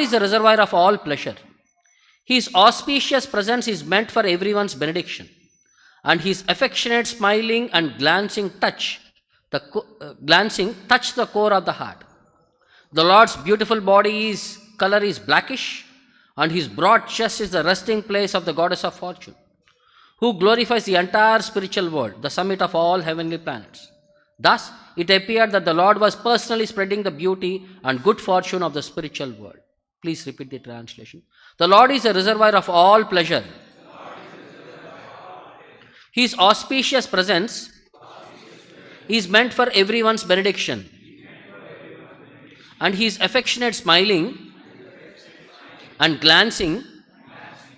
is the reservoir of all pleasure. His auspicious presence is meant for everyone's benediction, and his affectionate, smiling, and glancing touch the core of the heart. The Lord's beautiful body's color is blackish, and his broad chest is the resting place of the goddess of fortune, who glorifies the entire spiritual world, the summit of all heavenly planets. Thus, it appeared that the Lord was personally spreading the beauty and good fortune of the spiritual world. Please repeat the translation. The Lord is a reservoir of all pleasure. His auspicious presence is meant for everyone's benediction, and his affectionate smiling and glancing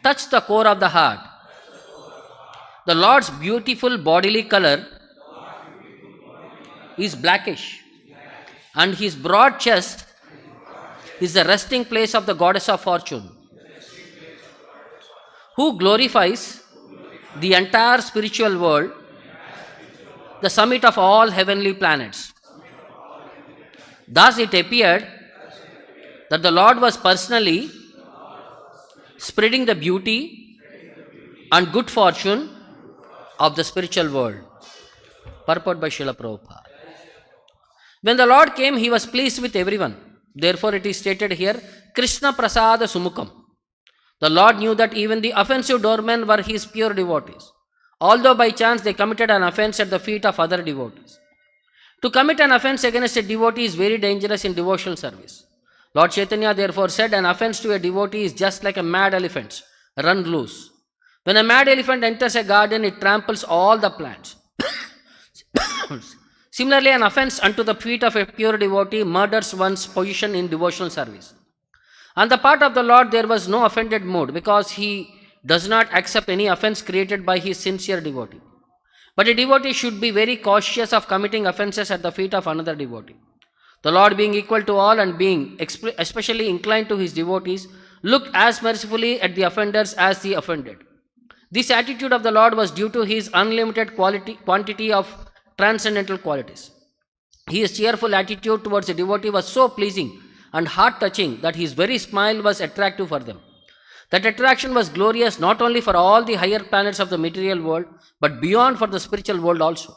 touch the core of the heart. The Lord's beautiful bodily color is blackish, and his broad chest is the resting place of the goddess of fortune, who glorifies the entire spiritual world, the summit of all heavenly planets. Thus it appeared that the Lord was personally spreading the beauty and good fortune of the spiritual world. Purport by Srila Prabhupada. When the Lord came, he was pleased with everyone. Therefore it is stated here, Krishna Prasada Sumukham. The Lord knew that even the offensive doormen were his pure devotees, although by chance they committed an offense at the feet of other devotees. To commit an offense against a devotee is very dangerous in devotional service. Lord Chaitanya therefore said, an offense to a devotee is just like a mad elephant run loose. When a mad elephant enters a garden, it tramples all the plants. Similarly, an offense unto the feet of a pure devotee murders one's position in devotional service. On the part of the Lord, there was no offended mood, because he does not accept any offense created by his sincere devotee. But a devotee should be very cautious of committing offenses at the feet of another devotee. The Lord, being equal to all and being especially inclined to his devotees, looked as mercifully at the offenders as the offended. This attitude of the Lord was due to his unlimited quantity of transcendental qualities. His cheerful attitude towards a devotee was so pleasing and heart-touching that his very smile was attractive for them. That attraction was glorious not only for all the higher planets of the material world, but beyond for the spiritual world also.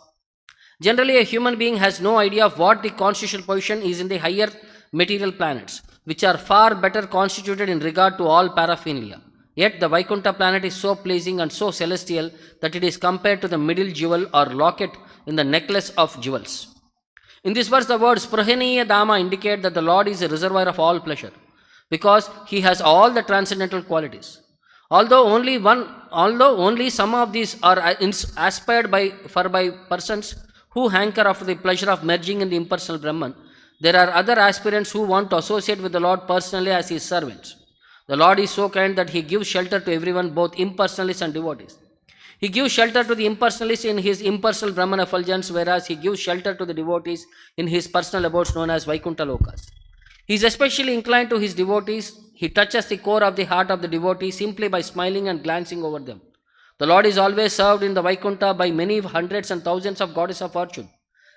Generally, a human being has no idea of what the constitutional position is in the higher material planets, which are far better constituted in regard to all paraphernalia. Yet the Vaikuntha planet is so pleasing and so celestial that it is compared to the middle jewel or locket in the necklace of jewels. In this verse, the words Sprahaniya Dhamma indicate that the Lord is a reservoir of all pleasure, because he has all the transcendental qualities. Although only some of these are aspired by persons who hanker after the pleasure of merging in the impersonal Brahman, there are other aspirants who want to associate with the Lord personally as his servants. The Lord is so kind that he gives shelter to everyone, both impersonalists and devotees. He gives shelter to the impersonalists in his impersonal Brahman effulgence, whereas he gives shelter to the devotees in his personal abodes known as Vaikuntha Lokas. He is especially inclined to his devotees. He touches the core of the heart of the devotee simply by smiling and glancing over them. The Lord is always served in the Vaikuntha by many hundreds and thousands of goddesses of fortune.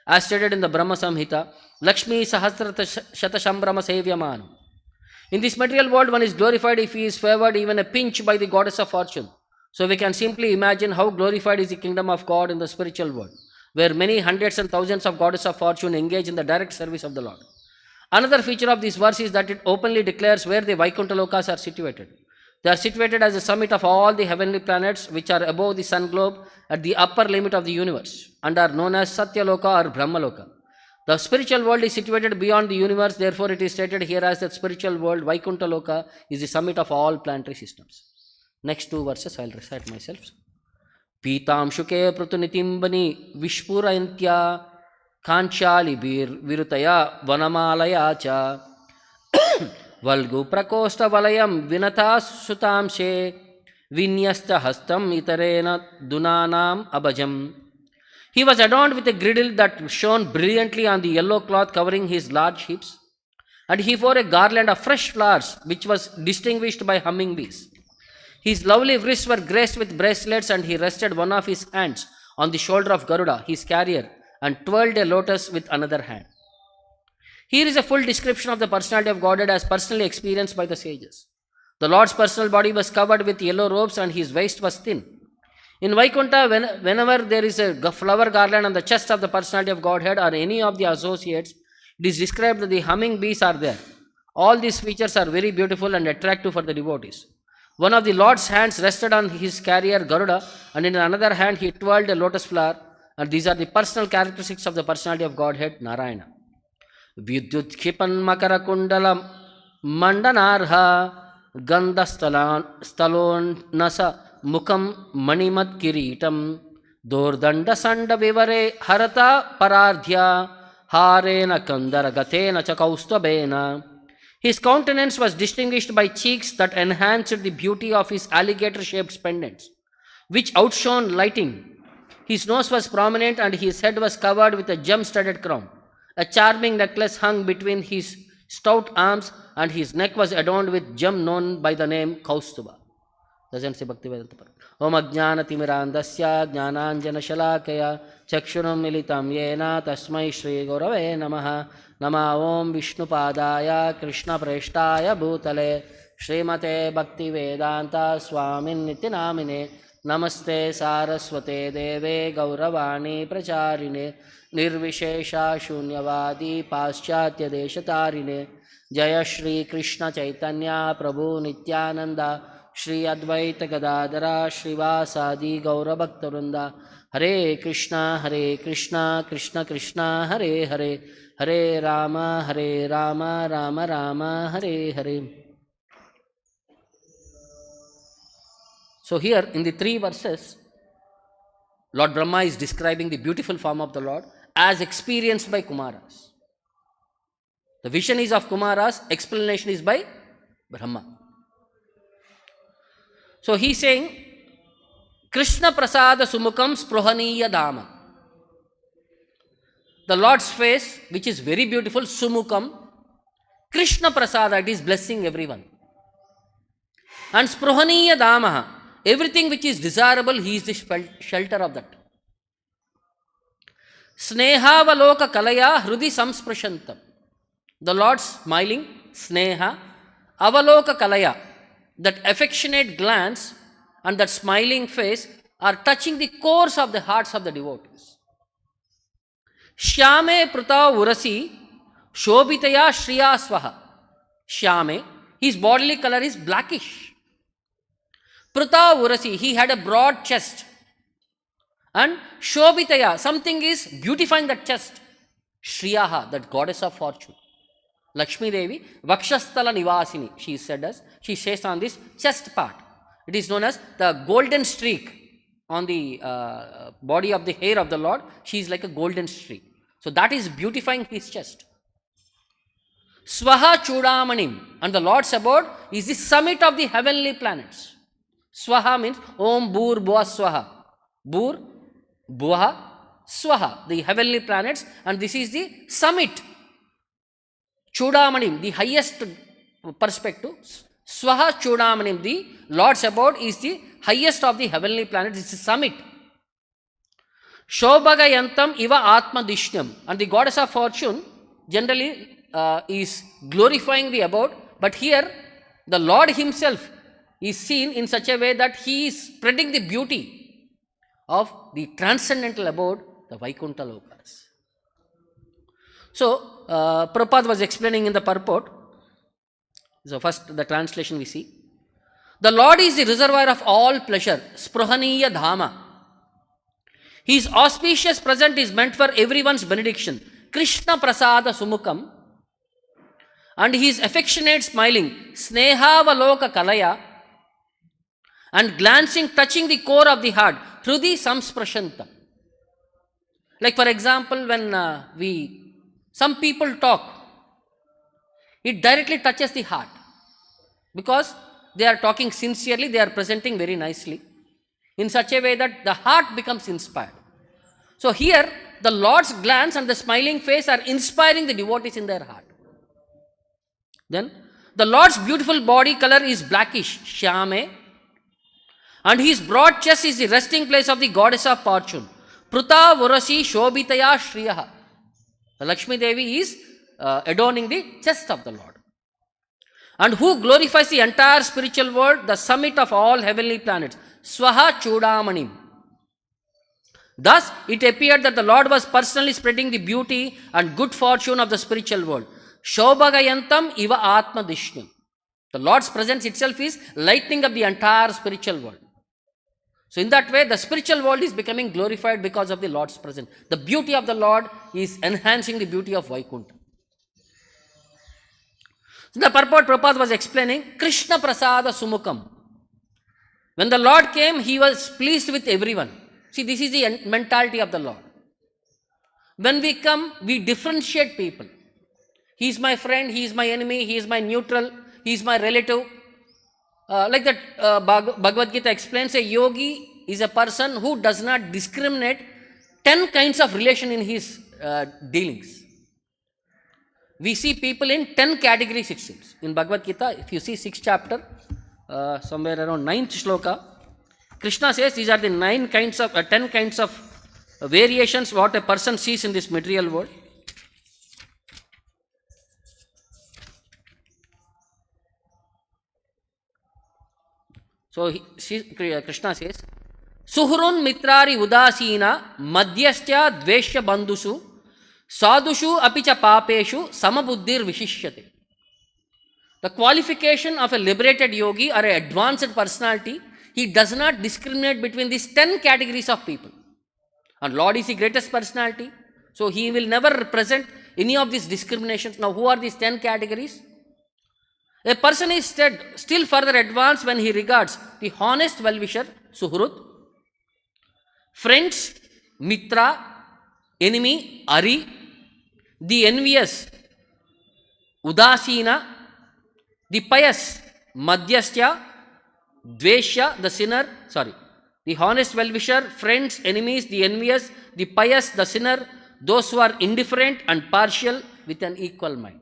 As stated in the Brahma Samhita, Lakshmi Sahasrata Shatashambrama Sevyaman. In this material world, one is glorified if he is favored even a pinch by the goddess of fortune. So we can simply imagine how glorified is the kingdom of God in the spiritual world, where many hundreds and thousands of goddesses of fortune engage in the direct service of the Lord. Another feature of this verse is that it openly declares where the Vaikuntha Lokas are situated. They are situated as the summit of all the heavenly planets which are above the sun globe at the upper limit of the universe and are known as Satya Loka or Brahma Loka. The spiritual world is situated beyond the universe, therefore it is stated here as that spiritual world, Vaikuntha Loka, is the summit of all planetary systems. Next two verses I will recite myself. Pitam Shuke Prutunitim Vishpurayantya Kanchali Virutaya Vanamalaya Cha Valgu Prakosta Valayam Vinata Sutamse Vinyasta Hastam Itarena Dunanam Abajam. He was adorned with a girdle that shone brilliantly on the yellow cloth covering his large hips, and he wore a garland of fresh flowers which was distinguished by humming bees. His lovely wrists were graced with bracelets, and he rested one of his hands on the shoulder of Garuda, his carrier, and twirled a lotus with another hand. Here is a full description of the personality of Godhead as personally experienced by the sages. The Lord's personal body was covered with yellow robes and his waist was thin. In Vaikuntha, whenever there is a flower garland on the chest of the personality of Godhead or any of the associates, it is described that the humming bees are there. All these features are very beautiful and attractive for the devotees. One of the Lord's hands rested on his carrier Garuda, and in another hand he twirled a lotus flower, and these are the personal characteristics of the personality of Godhead, Narayana. Vidyut Khipan Makara Kundala Mandanarha Gandhastalon Nasa Mukam Manimat Kiritam Dordanda Sanda Vivare Harata Paradhya Harena Kandara Gatena Chakaustabena. His countenance was distinguished by cheeks that enhanced the beauty of his alligator-shaped pendants, which outshone lighting. His nose was prominent and his head was covered with a gem-studded crown. A charming necklace hung between his stout arms and his neck was adorned with gem known by the name Kaustuba. Doesn't say Bhaktivedanta Parva. Om Ajnana Timirandasya Jnananjana Shalakaya Chakshunam Militam Yena Tasmai Shri Gurave Namaha Nama Om Vishnu Padaya Krishna Preshtaya Bhutale Srimate Bhaktivedanta Swamin Nitinamine Namaste Saraswate Deve Gauravani Pracharine Nirvishesha Shunyavadi Paschatya Deshatarine Jaya Shri Krishna Chaitanya Prabhu Nityananda Shri Advaita Gadadara Srivasadi Gaura Bhaktarunda Hare Krishna Krishna Krishna Hare Hare Hare Rama Rama Rama Hare Hare. So here in the 3 verses, Lord Brahma is describing the beautiful form of the Lord as experienced by Kumaras. The vision is of Kumaras, explanation is by Brahma. So he is saying, Krishna Prasada Sumukam Spruhaniya Dhamma. The Lord's face, which is very beautiful, Sumukam, Krishna Prasada, it is blessing everyone. And Spruhaniya Dhamma, everything which is desirable, he is the shelter of that. Snehavaloka Kalaya Hrudi Samsprashantam. The Lord smiling, Sneha, Avaloka Kalaya, that affectionate glance and that smiling face are touching the cores of the hearts of the devotees. Shyame Pruta Urasi Shobitaya Shriya Swaha. Shyame, his bodily color is blackish. Pruta Urasi, he had a broad chest. And Shobitaya, something is beautifying that chest. Shriyaha, that goddess of fortune. Lakshmi Devi, Vakshasthala Nivasini, she said as, she says on this chest part. It is known as the golden streak on the body of the hair of the Lord. She is like a golden streak. So that is beautifying his chest. Swaha Chudamanim, and the Lord's abode is the summit of the heavenly planets. Swaha means Om Bhur Bhuva Swaha. Bhur, Bhuva, Swaha, the heavenly planets, and this is the summit. Chudamanim, the highest perspective. Swaha Chudamanim, the Lord's abode is the highest of the heavenly planets, it's the summit. Shobhagayantam Iva Atma Dishnam, and the goddess of fortune generally is glorifying the abode, but here the Lord himself is seen in such a way that he is spreading the beauty of the transcendental abode, the Vaikuntha Lokas. So, Prabhupada was explaining in the purport. So, first the translation we see. The Lord is the reservoir of all pleasure, Spruhaniya Dhamma. His auspicious presence is meant for everyone's benediction, Krishna Prasada Sumukam. And his affectionate smiling, Snehavaloka Kalaya, and glancing, touching the core of the heart, Hrudi Samsprashantam. Like for example, when some people talk, it directly touches the heart. Because they are talking sincerely, they are presenting very nicely, in such a way that the heart becomes inspired. So here, the Lord's glance and the smiling face are inspiring the devotees in their heart. Then, the Lord's beautiful body color is blackish, Shyame, and his broad chest is the resting place of the goddess of fortune. Pruta Vurasi Shobitaya Shriyaha. The Lakshmi Devi is adorning the chest of the Lord. And who glorifies the entire spiritual world, the summit of all heavenly planets. Swaha Chudamanim. Thus, it appeared that the Lord was personally spreading the beauty and good fortune of the spiritual world. Shobhagayantam iva atma dishnu. The Lord's presence itself is lightening up the entire spiritual world. So in that way, the spiritual world is becoming glorified because of the Lord's presence. The beauty of the Lord is enhancing the beauty of Vaikuntha. So the purport Prabhupada was explaining, Krishna Prasada Sumukham. When the Lord came, He was pleased with everyone. See, this is the mentality of the Lord. When we come, we differentiate people. He is my friend, he is my enemy, he is my neutral, he is my relative. Like that Bhagavad Gita explains, a yogi is a person who does not discriminate 10 kinds of relation in his dealings. We see people in 10 categories, it seems. In Bhagavad Gita, if you see 6th chapter, somewhere around 9th shloka, Krishna says these are the 10 kinds of variations what a person sees in this material world. So Krishna says, Suhrun mitrari udasina madhyascha dveshya bandhusu sadhushu apicha papeshu samabuddhir vishishyate. The qualification of a liberated yogi or an advanced personality, he does not discriminate between these 10 categories of people. And Lord is the greatest personality, so He will never represent any of these discriminations. Now, who are these 10 categories? A person is still further advanced when he regards the honest well-wisher, Suhrut, friends, Mitra, enemy, Ari, the envious, Udasina, the pious, Madhyastya, Dveshya, the sinner, the honest well-wisher, friends, enemies, the envious, the pious, the sinner, those who are indifferent and partial with an equal mind.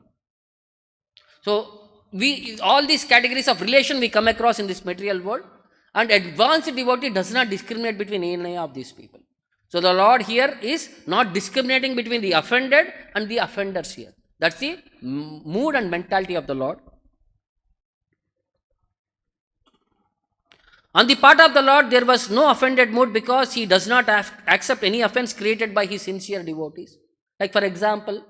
So, all these categories of relation we come across in this material world, and advanced devotee does not discriminate between any of these people. So the Lord here is not discriminating between the offended and the offenders here. That's the mood and mentality of the Lord. On the part of the Lord, there was no offended mood because He does not accept any offense created by His sincere devotees. Like for example,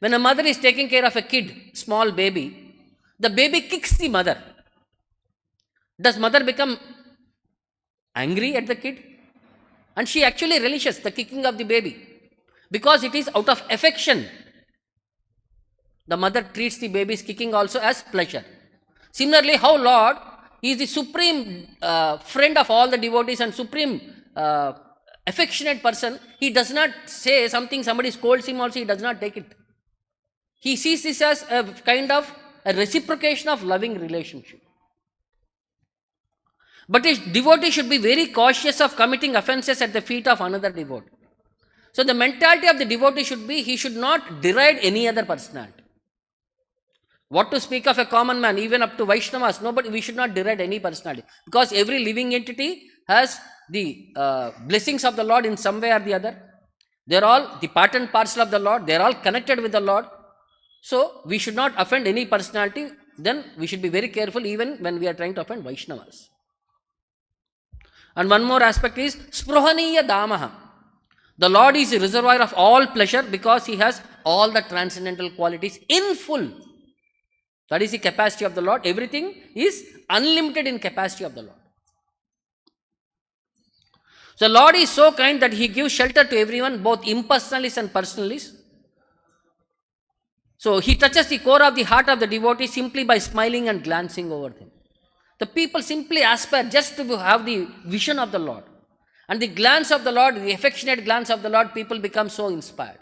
when a mother is taking care of a kid, small baby, the baby kicks the mother. Does mother become angry at the kid? And she actually relishes the kicking of the baby because it is out of affection. The mother treats the baby's kicking also as pleasure. Similarly, how Lord is the supreme friend of all the devotees and supreme affectionate person, He does not say something, somebody scolds him also, He does not take it. He sees this as a kind of a reciprocation of loving relationship. But a devotee should be very cautious of committing offenses at the feet of another devotee. So the mentality of the devotee should be, he should not deride any other personality. What to speak of a common man, even up to Vaishnavas, we should not deride any personality. Because every living entity has the blessings of the Lord in some way or the other. They are all the part and parcel of the Lord. They are all connected with the Lord. So, we should not offend any personality. Then, we should be very careful even when we are trying to offend Vaishnavas. And one more aspect is Spruhaniya Damaha. The Lord is the reservoir of all pleasure because He has all the transcendental qualities in full. That is the capacity of the Lord. Everything is unlimited in capacity of the Lord. So, Lord is so kind that He gives shelter to everyone, both impersonalists and personalists. So, He touches the core of the heart of the devotee simply by smiling and glancing over them. The people simply aspire just to have the vision of the Lord. And the glance of the Lord, the affectionate glance of the Lord, people become so inspired.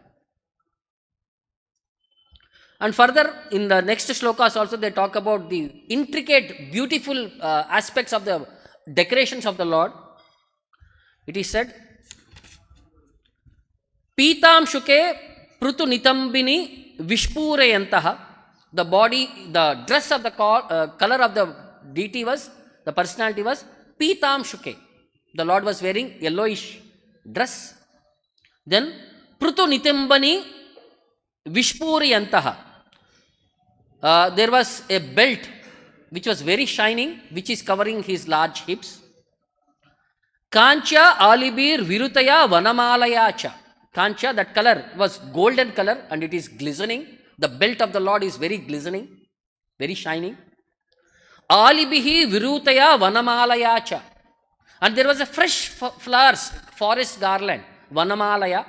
And further, in the next shlokas also, they talk about the intricate, beautiful aspects of the decorations of the Lord. It is said, Pitam Shuke Prutu Nitambini Vishpureyantaha. The body, the dress of the color of the deity was, the personality was Pitam Shuke. The Lord was wearing yellowish dress. Then Prutu Nitambani Vishpuriyantaha. There was a belt which was very shining, which is covering his large hips. Kancha alibir virutaya vanamalaya. Kancha, that color was golden color and it is glistening. The belt of the Lord is very glistening, very shining. Alibihi virutaya vanamalaya. And there was a fresh flowers, forest garland, vanamalaya.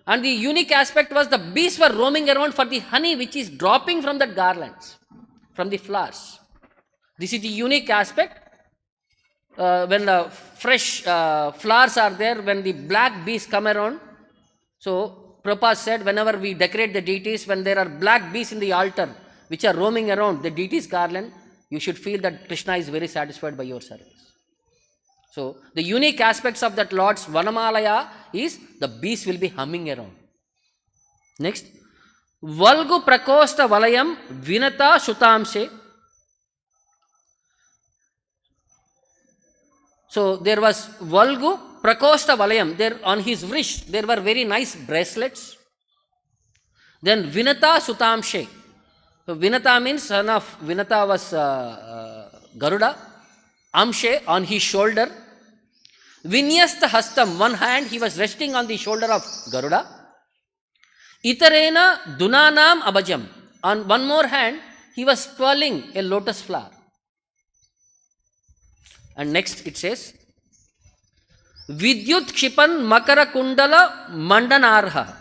And the unique aspect was the bees were roaming around for the honey which is dropping from the garlands, from the flowers. This is the unique aspect. When the fresh flowers are there, when the black bees come around. So, Prabhupada said, whenever we decorate the deities, when there are black bees in the altar which are roaming around the deity's garland, you should feel that Krishna is very satisfied by your service. So, the unique aspects of that Lord's Vanamalaya is the bees will be humming around. Next, Valgu Prakosta Valayam Vinata Sutamse. So, there was Valgu Prakosta Valayam. There on his wrist, there were very nice bracelets. Then Vinata Sutamse. So, Vinata means son of Vinata was Garuda. Amshe on his shoulder. Vinyasta Hastam, one hand he was resting on the shoulder of Garuda. Itarena Dunanam Abhajam. On one more hand he was twirling a lotus flower. And next it says Vidyut Kshipan Makara Kundala Mandanarha.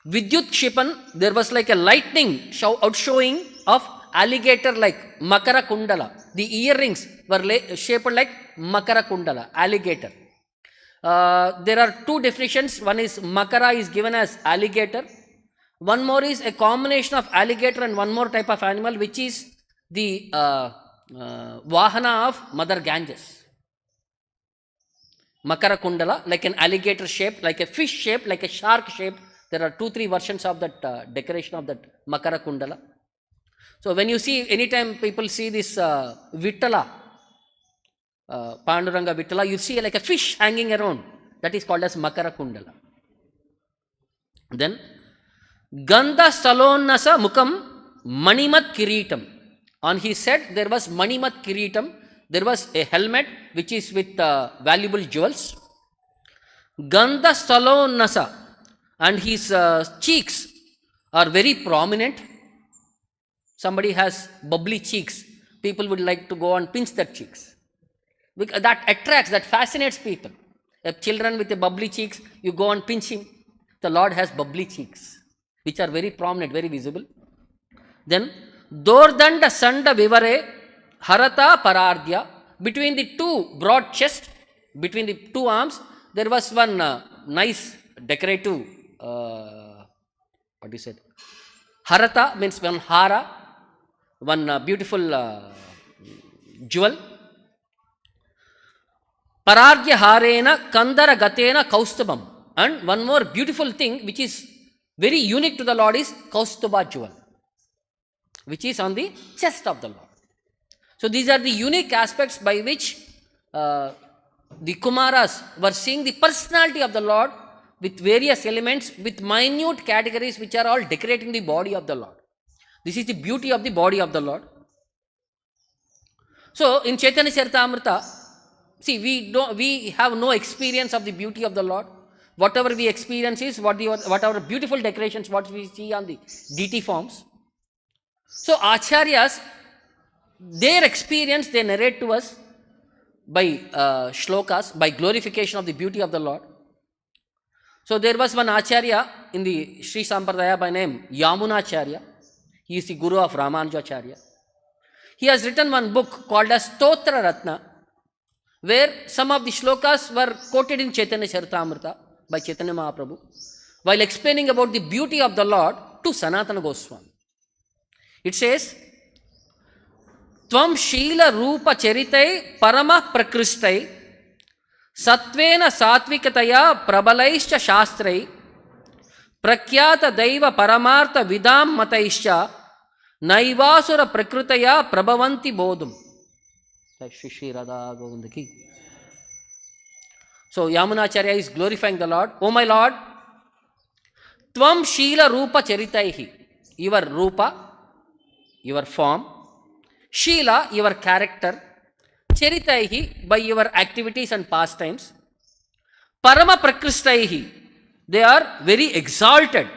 Vidyut Kshipan, there was like a lightning outshowing of alligator like Makara Kundala. The earrings were shaped like Makara Kundala, alligator. There are two definitions. One is Makara is given as alligator. One more is a combination of alligator and one more type of animal, which is the Vahana of Mother Ganges. Makara Kundala, like an alligator shape, like a fish shape, like a shark shape. There are 2-3 versions of that decoration of that Makara Kundala. So when you see, anytime people see this Vittala, Panduranga Vittala, you see like a fish hanging around. That is called as Makara Kundala. Then, Gandha Salonnasa Mukam Manimat Kiritam. On his head there was Manimat Kiritam. There was a helmet which is with valuable jewels. Gandha Salonnasa. And his cheeks are very prominent. Somebody has bubbly cheeks. People would like to go and pinch their cheeks. Because that attracts, that fascinates people. If children with a bubbly cheeks, you go and pinch him. The Lord has bubbly cheeks, which are very prominent, very visible. Then, Dordanda Sanda Vivare Harata Parardhya. Between the two broad chest, between the two arms, there was one nice decorative, what is it? Harata means one hara, one beautiful jewel. Parardhya Harena Kandara Gatena Kaustubam. And one more beautiful thing which is very unique to the Lord is Kaustuba jewel, which is on the chest of the Lord. So these are the unique aspects by which the Kumaras were seeing the personality of the Lord with various elements, with minute categories which are all decorating the body of the Lord. This is the beauty of the body of the Lord. So in Chaitanya Charitamrita, see, we have no experience of the beauty of the Lord. Whatever we experience is whatever beautiful decorations what we see on the deity forms. So Acharyas, their experience they narrate to us by shlokas, by glorification of the beauty of the Lord. So there was one Acharya in the Sri Sampradaya by name Yamunacharya. He is the guru of Ramanujacharya. He has written one book called as Stotra Ratna, where some of the shlokas were quoted in Chaitanya Charitamrita by Chaitanya Mahaprabhu, while explaining about the beauty of the Lord to Sanatana Goswami. It says, Tvam Sheela Rupa Charitai Parama Prakristai Satvena Satvikataya Prabalaischa Shastrai Prakyata Daiva Paramartha Vidam Mataischa Naivasura Prakrutaya Prabhavanti Bodhum. So Yamunacharya is glorifying the Lord. Oh my Lord, Tvam Sheela Rupa Charitaihi. Your Rupa, your form. Sheela, your character. Charitaihi, by your activities and pastimes. Parama Prakristaihi, they are very exalted.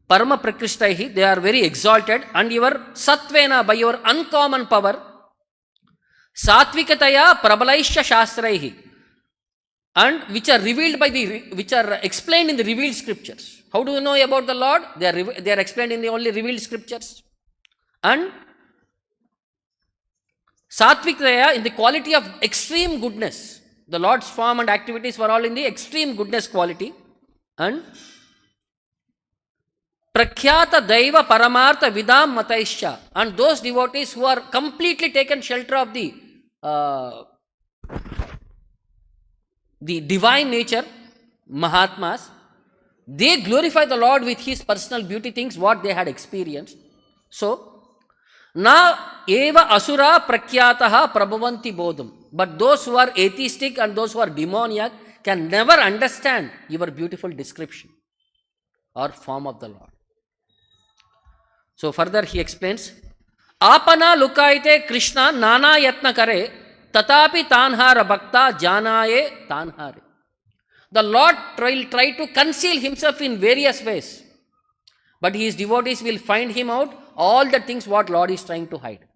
Parama Prakristaihi, they are very exalted. And your Satvena, by your uncommon power. Satvikataya Prabalaisha Shastraihi, and which are revealed by which are explained in the revealed scriptures. How do you know about the Lord? They are explained in the only revealed scriptures. And Satvikataya in the quality of extreme goodness. The Lord's form and activities were all in the extreme goodness quality. And Prakhyata Daiva Paramartha Vidam Mataisha, and those devotees who are completely taken shelter of the divine nature, Mahatmas, they glorify the Lord with his personal beauty things, what they had experienced. So, na eva asura prakyataha prabhavanti bodham. But those who are atheistic and those who are demoniac can never understand your beautiful description or form of the Lord. So further he explains, Apana lukaite Krishna nana yatna kare tatapi tanhara bhakta janaye tanhare. The Lord will try to conceal himself in various ways, but his devotees will find him out all the things what Lord is trying to hide.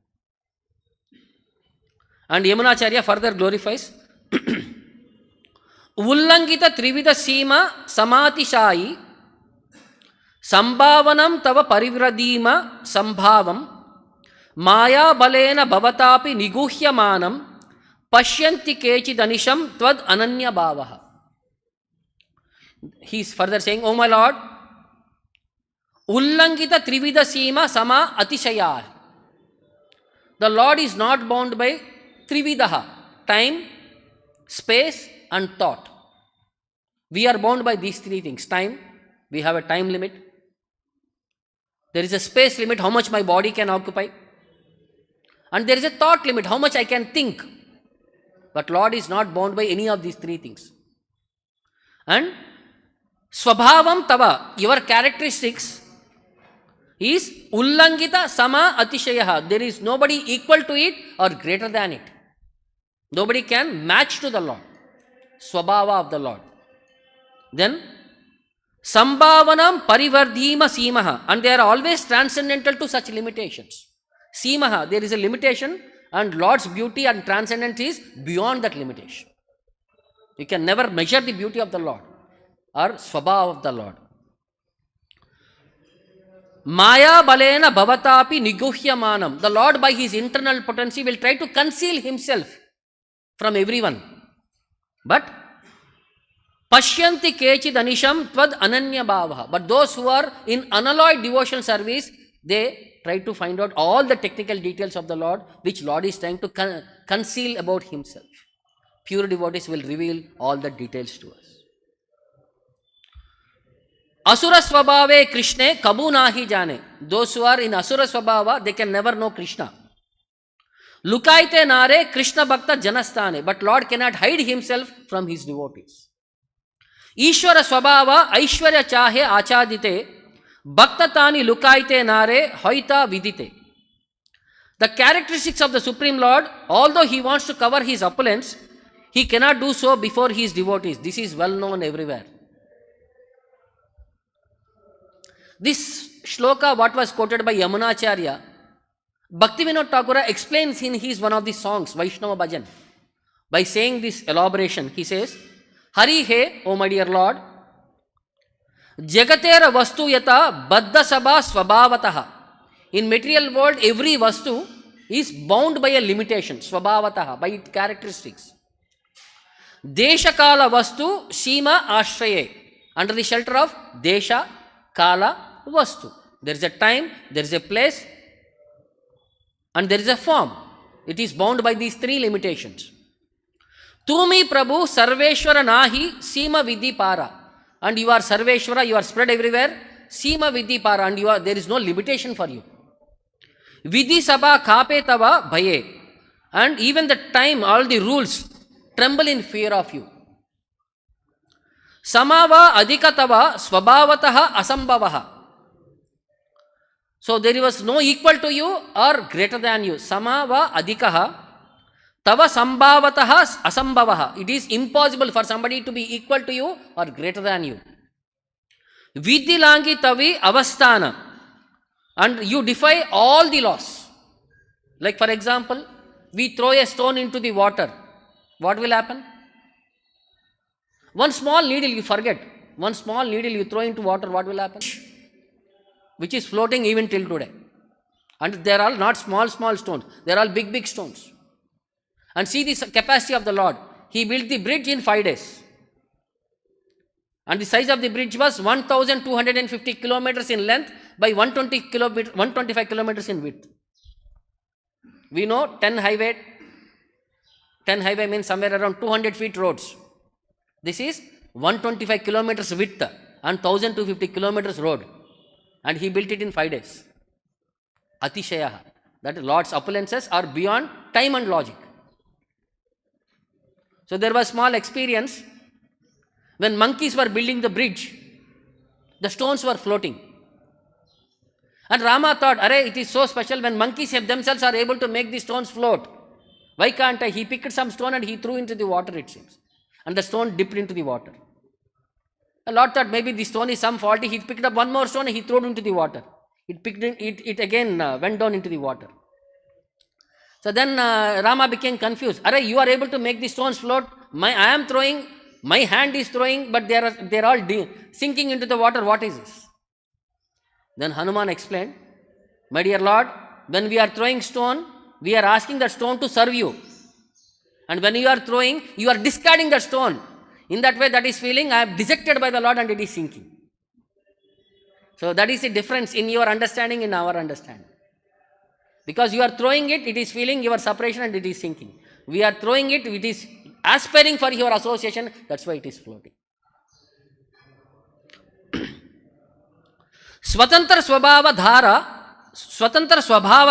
And Yamunacharya further glorifies, Ullangita trivida sima samatishai Sambhavanam tava parivradima sambhavam Maya balena bhavatapi niguhyamanam Pashyanti kechidanisham tvad ananya bhavaha. He is further saying, O my Lord, Ullangita trivida sima sama atishaya. The Lord is not bound by trividaha, time, space and thought. We are bound by these three things. Time, we have a time limit. There is a space limit, how much my body can occupy. And there is a thought limit, how much I can think. But Lord is not bound by any of these three things. And Swabhavam tava, your characteristics is Ullangita sama atishayaha. There is nobody equal to it or greater than it. Nobody can match to the Lord. Swabhava of the Lord. Then Sambhavanam parivardhima simaha, and they are always transcendental to such limitations. Simaha, there is a limitation, and Lord's beauty and transcendence is beyond that limitation. You can never measure the beauty of the Lord or swabhava of the Lord. Maya balena bhavatapi niguhyamanam. The Lord by his internal potency will try to conceal himself from everyone. But Pashyanti kechid anisham tvad ananya bhavaha. But those who are in unalloyed devotional service, they try to find out all the technical details of the Lord, which Lord is trying to conceal about himself. Pure devotees will reveal all the details to us. Asura swabhave Krishne kabu nahi jane. Those who are in asura swabhava, they can never know Krishna. Lukaite nare Krishna bhakta janastane. But Lord cannot hide himself from his devotees. Ishwara swabhava aishwarya chahe achadite bhaktatani lukaite nare hoita vidite. The characteristics of the Supreme Lord, although he wants to cover his opulence, he cannot do so before his devotees. This is well known everywhere. This shloka, what was quoted by Yamunacharya, Bhaktivinoda Thakur explains in his one of the songs, Vaishnava Bhajan. By saying this elaboration, he says, Hari he, O my dear Lord, Jagatera vastu yata baddha sabha swabhavataha. In material world, every vastu is bound by a limitation, swabhavataha, by its characteristics. Desha-kala vastu shima ashraye. Under the shelter of desha, kala, vastu. There is a time, there is a place, and there is a form. It is bound by these three limitations. Tumi Prabhu Sarveshwara Nahi Sima Vidhi Para. And you are Sarveshwara, you are spread everywhere. Sima Vidhi Para, and there is no limitation for you. Vidhi Sabha Kape Tava Bhaye. And even the time, all the rules tremble in fear of you. Samava adhikatava swabhavataha asambhavaha. So there was no equal to you or greater than you. Samava adhikaha tava sambhavataha asambhavaha. It is impossible for somebody to be equal to you or greater than you. Vidhilangi tavi avasthana. And you defy all the laws. Like for example, we throw a stone into the water. What will happen? One small needle you forget. One small needle you throw into water, what will happen? Which is floating even till today. And they are all not small stones. They are all big stones. And see the capacity of the Lord. He built the bridge in 5 days. And the size of the bridge was 1,250 kilometers in length by 125 kilometers in width. We know 10 highway means somewhere around 200 feet roads. This is 125 kilometers width and 1,250 kilometers road. And he built it in 5 days. Atishayaha. That Lord's opulences are beyond time and logic. So there was small experience. When monkeys were building the bridge, the stones were floating. And Rama thought, Arey, it is so special when monkeys themselves are able to make the stones float. Why can't I? He picked some stone and he threw into the water, it seems. And the stone dipped into the water. The Lord thought maybe the stone is some faulty. He picked up one more stone and he threw it into the water. It again went down into the water. So then Rama became confused. Arey, you are able to make the stones float. I am throwing, my hand is throwing, but they are all sinking into the water. What is this? Then Hanuman explained, my dear Lord, when we are throwing stone, we are asking that stone to serve you. And when you are throwing, you are discarding that stone. In that way, that is feeling, I am dejected by the Lord and it is sinking. So that is the difference in your understanding, in our understanding. Because you are throwing it, it is feeling your separation and it is sinking. We are throwing it, it is aspiring for your association, that's why it is floating. Swatantra swabhava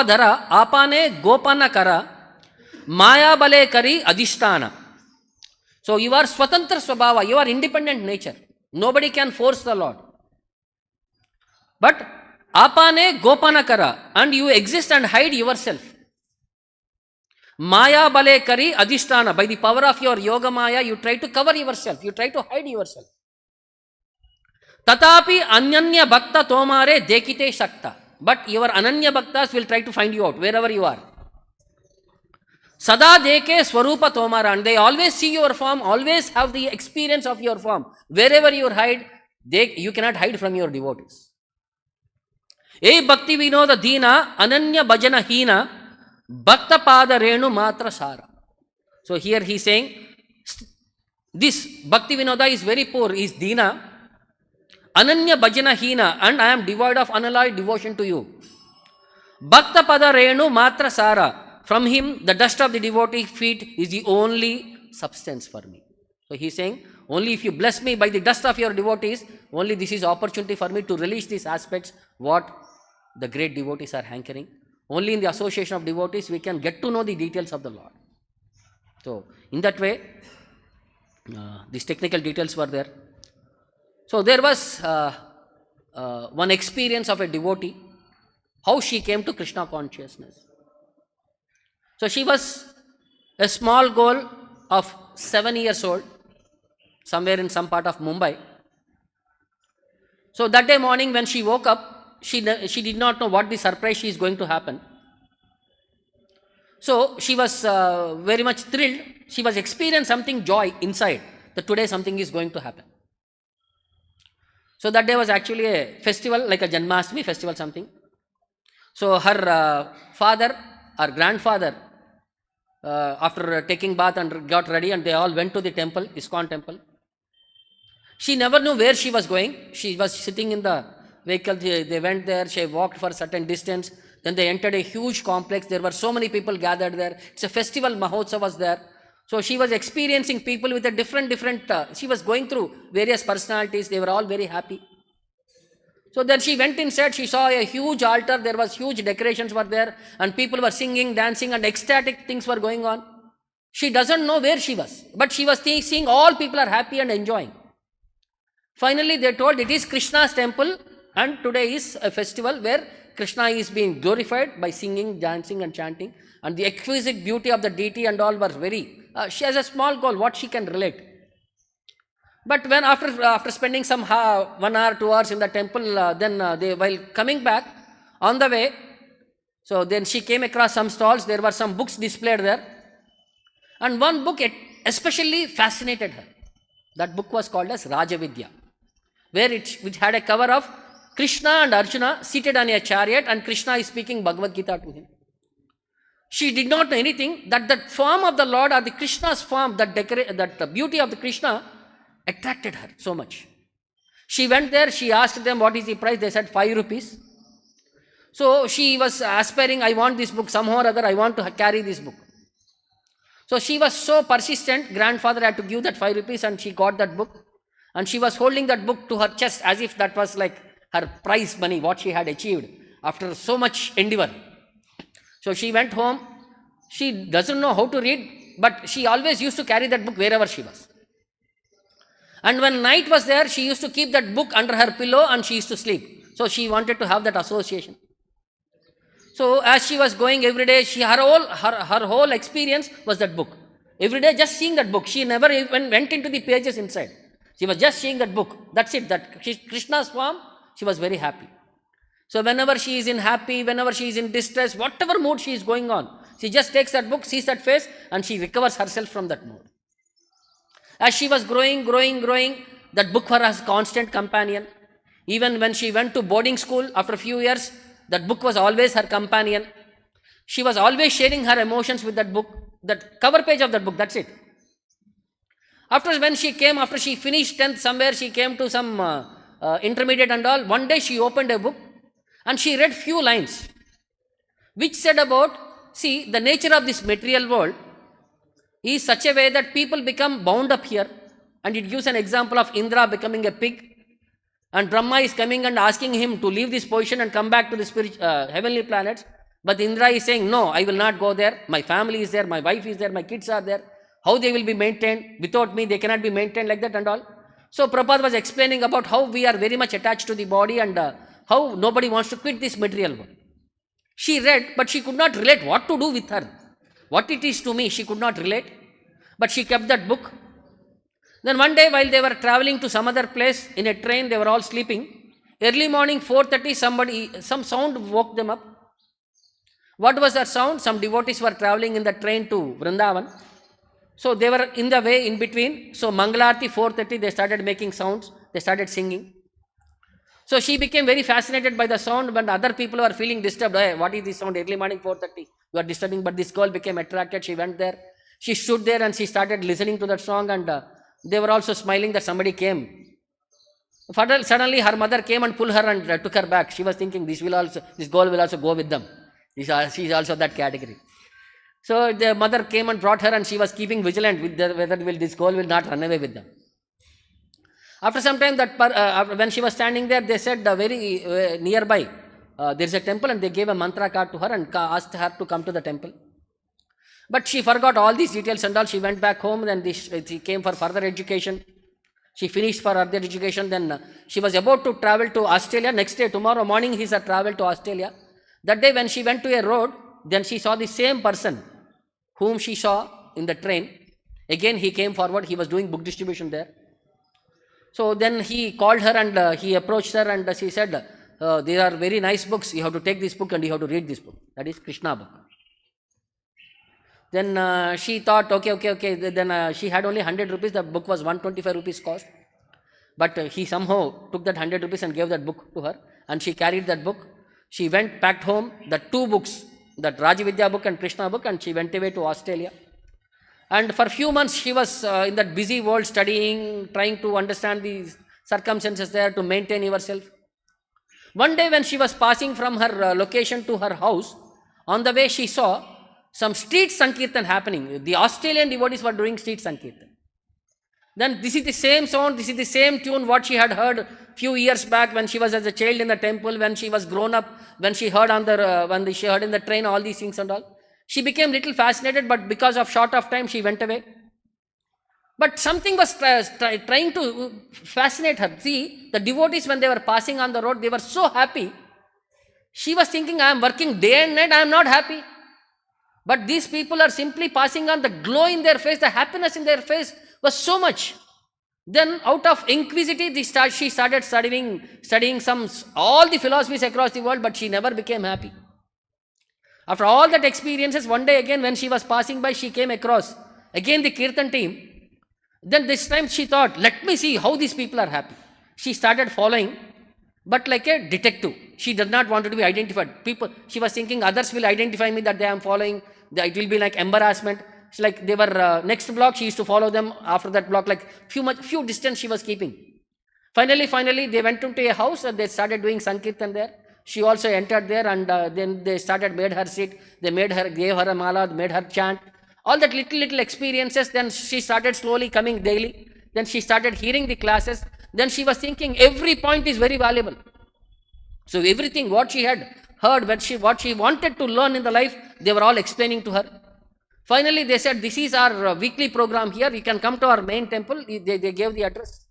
dhara apane gopana kara maya bale kari adhishtana. So you are swatantra swabhava, you are independent nature. Nobody can force the Lord. But apane gopana kara, and you exist and hide yourself. Maya bale kari adhishtana. By the power of your yoga maya, you try to cover yourself, you try to hide yourself. Tatapi anyanya bhakta tomare dekite shakta. But your ananya bhaktas will try to find you out wherever you are. Sada deke swarupa tomara. And they always see your form, always have the experience of your form. Wherever you hide, you cannot hide from your devotees. E bhakti vinoda dina ananya bhajana hina bhakta pada renu matra sara. So here he is saying, this bhakti vinoda is very poor, is dina. Ananya bhajana hina, and I am devoid of unalloyed devotion to you. Bhakta pada renu matra sara. From him, the dust of the devotee feet is the only substance for me. So he is saying, only if you bless me by the dust of your devotees, only this is opportunity for me to release these aspects, what the great devotees are hankering. Only in the association of devotees, we can get to know the details of the Lord. So, in that way, these technical details were there. So there was one experience of a devotee, how she came to Krishna consciousness. So she was a small girl of 7 years old, somewhere in some part of Mumbai. So that day morning when she woke up, she did not know what the surprise is going to happen. So she was very much thrilled. She was experiencing something joy inside, that today something is going to happen. So that day was actually a festival, like a Janmashtami festival something. So her father, her grandfather, after taking bath and got ready, and they all went to the temple, ISKCON temple. She never knew where she was going. She was sitting in the vehicle, they went there, she walked for a certain distance, then they entered a huge complex, there were so many people gathered there, it's a festival, Mahotsav was there. So she was experiencing people with a different, she was going through various personalities, they were all very happy. So then she went inside, she saw a huge altar, there was huge decorations were there, and people were singing, dancing, and ecstatic things were going on. She doesn't know where she was, but she was seeing all people are happy and enjoying. Finally, they told it is Krishna's temple, and today is a festival where Krishna is being glorified by singing, dancing and chanting, and the exquisite beauty of the deity and all were very, she has a small goal, what she can relate. But when after spending some 1 hour, 2 hours in the temple, then they, while coming back on the way, so then she came across some stalls, there were some books displayed there, and one book especially fascinated her. That book was called as Rajavidya, where it had a cover of Krishna and Arjuna seated on a chariot, and Krishna is speaking Bhagavad Gita to him. She did not know anything that the form of the Lord or the Krishna's form, that the beauty of the Krishna attracted her so much. She went there, she asked them what is the price, they said 5 rupees. So she was aspiring, I want this book, somehow or other I want to carry this book. So she was so persistent, grandfather had to give that 5 rupees and she got that book. And she was holding that book to her chest as if that was like her prize money, what she had achieved after so much endeavor. So she went home, she doesn't know how to read, but she always used to carry that book wherever she was. And when night was there, she used to keep that book under her pillow and she used to sleep. So she wanted to have that association. So as she was going every day, her whole experience was that book. Every day just seeing that book. She never even went into the pages inside. She was just seeing that book. That's it. That Krishna's form, she was very happy. So whenever she is in happy, whenever she is in distress, whatever mood she is going on, she just takes that book, sees that face, and she recovers herself from that mood. As she was growing, that book was her constant companion. Even when she went to boarding school after a few years, that book was always her companion. She was always sharing her emotions with that book, that cover page of that book, that's it. After she finished 10th somewhere, she came to some intermediate and all. One day she opened a book and she read few lines which said about, see, the nature of this material world is such a way that people become bound up here, and it gives an example of Indra becoming a pig, and Brahma is coming and asking him to leave this position and come back to the heavenly planets. But Indra is saying, no, I will not go there. My family is there, my wife is there, my kids are there. How they will be maintained? Without me, they cannot be maintained like that and all. So Prabhupada was explaining about how we are very much attached to the body and how nobody wants to quit this material world. She read, but she could not relate what to do with her. What it is to me, she could not relate. But she kept that book. Then one day while they were traveling to some other place in a train, they were all sleeping. Early morning 4:30, some sound woke them up. What was that sound? Some devotees were traveling in the train to Vrindavan. So they were in the way in between. So Mangalarti 4:30, they started making sounds. They started singing. So she became very fascinated by the sound. When other people were feeling disturbed, hey, what is this sound? Early morning 4:30, you are disturbing. But this girl became attracted. She went there. She stood there and she started listening to that song, and they were also smiling that somebody came. Suddenly her mother came and pulled her and took her back. She was thinking this girl will also go with them. She is also that category. So the mother came and brought her, and she was keeping vigilant with whether this girl will not run away with them. After some time, when she was standing there, they said very nearby there is a temple, and they gave a mantra card to her and asked her to come to the temple. But she forgot all these details and all. She went back home, and she came for further education. She finished for further education. Then she was about to travel to Australia. Next day, tomorrow morning, is a travel to Australia. That day when she went to a road, then she saw the same person whom she saw in the train. Again, he came forward. He was doing book distribution there. So then he called her and he approached her, and she said, there are very nice books. You have to take this book and you have to read this book. That is Krishna book. Then she thought, okay. Then she had only 100 rupees. The book was 125 rupees cost. But he somehow took that 100 rupees and gave that book to her. And she carried that book. She went, packed home the 2 books, that Rajavidya book and Krishna book, and she went away to Australia. And for a few months, she was in that busy world studying, trying to understand the circumstances there to maintain herself. One day when she was passing from her location to her house, on the way she saw some street Sankirtan happening. The Australian devotees were doing street Sankirtan. Then this is the same sound, this is the same tune what she had heard few years back when she was as a child in the temple, when she was grown up, when she heard she heard in the train all these things and all. She became little fascinated, but because of short of time, she went away. But something was trying to fascinate her. See, the devotees, when they were passing on the road, they were so happy. She was thinking, I am working day and night, I am not happy. But these people are simply passing on. The glow in their face, the happiness in their face was so much. Then out of inquisitive, she started studying all the philosophies across the world, but she never became happy. After all that experiences, one day again when she was passing by, she came across again the Kirtan team. Then this time she thought, let me see how these people are happy. She started following, but like a detective. She did not want to be identified. She was thinking others will identify me that they am following. It will be like embarrassment. It's like they were next block, she used to follow them. After that block, like few distance she was keeping. Finally, they went into a house and they started doing Sankirtan there. She also entered there, and then they made her sit. They gave her a mala, made her chant. All that little experiences. Then she started slowly coming daily. Then she started hearing the classes. Then she was thinking every point is very valuable. So everything what she had heard, what she wanted to learn in the life, they were all explaining to her. Finally, they said, this is our weekly program here. You can come to our main temple. They gave the address.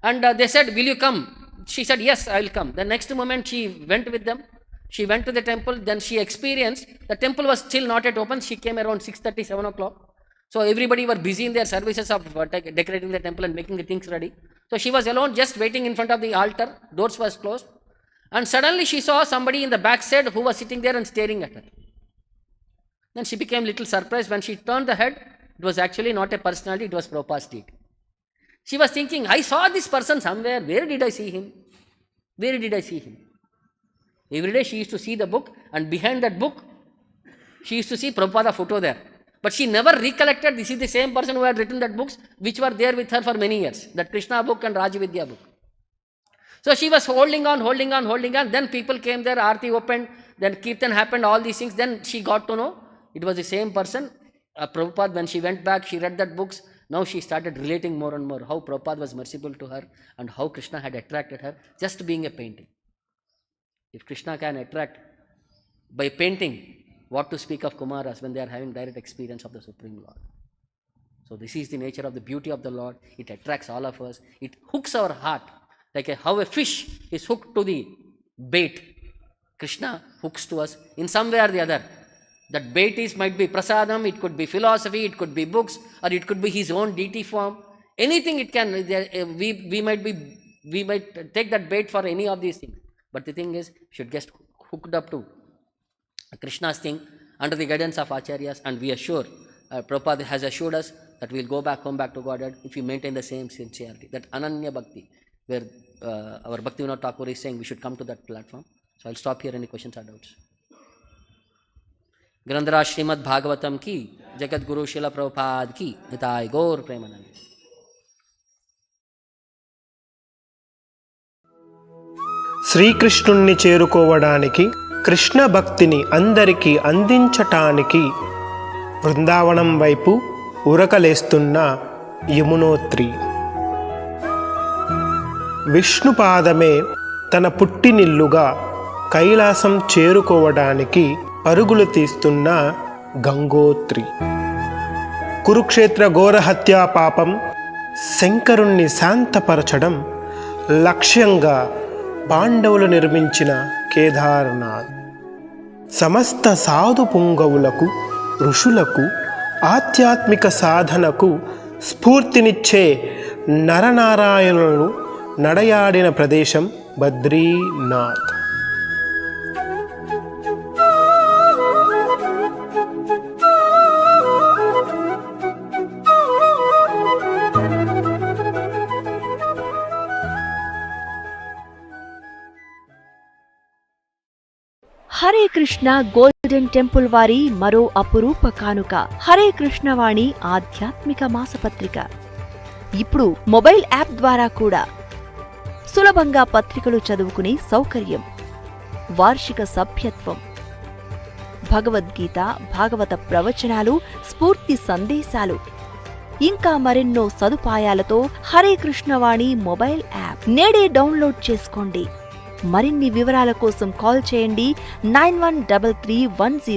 And they said, will you come? She said, yes, I will come. The next moment, she went with them. She went to the temple. Then she experienced, the temple was still not yet open. She came around 6:30, 7 o'clock. So everybody were busy in their services of decorating the temple and making the things ready. So she was alone, just waiting in front of the altar. Doors was closed. And suddenly she saw somebody in the backside who was sitting there and staring at her. Then she became a little surprised. When she turned the head, it was actually not a personality, it was Prabhupada's deity. She was thinking, I saw this person somewhere. Where did I see him? Where did I see him? Every day she used to see the book, and behind that book, she used to see Prabhupada photo there. But she never recollected this is the same person who had written that books, which were there with her for many years. That Krishna book and Rajavidya book. So she was holding on. Then people came there, Aarti opened, then Kirtan happened, all these things. Then she got to know it was the same person. Prabhupada, when she went back, she read that books. Now she started relating more and more how Prabhupada was merciful to her and how Krishna had attracted her just being a painting. If Krishna can attract by painting, what to speak of Kumaras when they are having direct experience of the Supreme Lord. So this is the nature of the beauty of the Lord. It attracts all of us. It hooks our heart. Like how a fish is hooked to the bait. Krishna hooks to us in some way or the other. That bait might be prasadam, it could be philosophy, it could be books, or it could be his own deity form. Anything it can, we might take that bait for any of these things. But the thing is, should get hooked up to Krishna's thing under the guidance of Acharyas, and we are sure, Prabhupada has assured us that we will go back home, back to Godhead if we maintain the same sincerity. That Ananya Bhakti, where our Bhaktivinoda Thakur is saying we should come to that platform. So I'll stop here. Any questions or doubts? ग्रंथराज Shrimad Bhagavatam की, जगत गुरु शिला प्रभुपाद की, निताय गौर प्रेमानंद। శ్రీకృష్ణుణ్ణి చేరుకోవడానికి, కృష్ణ భక్తిని అందరికీ అందించటానికి బృందావనం వైపు ఉరకలేస్తున్న యమునోత్రి. విష్ణుపాదమే తన పుట్టినిల్లుగా కైలాసం చేరుకోవడానికి పరుగులు తీస్తున్న గంగోత్రి. కురుక్షేత్ర ఘోరహత్యా పాపం శంకరుణ్ణి శాంతపరచడం లక్ష్యంగా పాండవులు నిర్మించిన కేదార్నాథ్. సమస్త సాధు పుంగవులకు, ఋషులకు, ఆధ్యాత్మిక సాధనకు స్ఫూర్తినిచ్చే నరనారాయణులను నడయాడిన ప్రదేశం బద్రీనాథ్. హరే కృష్ణ గోల్డెన్ టెంపుల్ వారి మరో అపురూప కానుక హరే కృష్ణవాణి ఆధ్యాత్మిక మాసపత్రిక. ఇప్పుడు మొబైల్ యాప్ ద్వారా కూడా సులభంగా పత్రికలు చదువుకునే సౌకర్యం, వార్షిక సభ్యత్వం, భగవద్గీత, భాగవత ప్రవచనాలు, స్ఫూర్తి సందేశాలు, ఇంకా మరెన్నో సదుపాయాలతో హరే కృష్ణవాణి మొబైల్ యాప్ నేడే డౌన్లోడ్ చేసుకోండి. మరిన్ని వివరాల కోసం కాల్ చేయండి 913310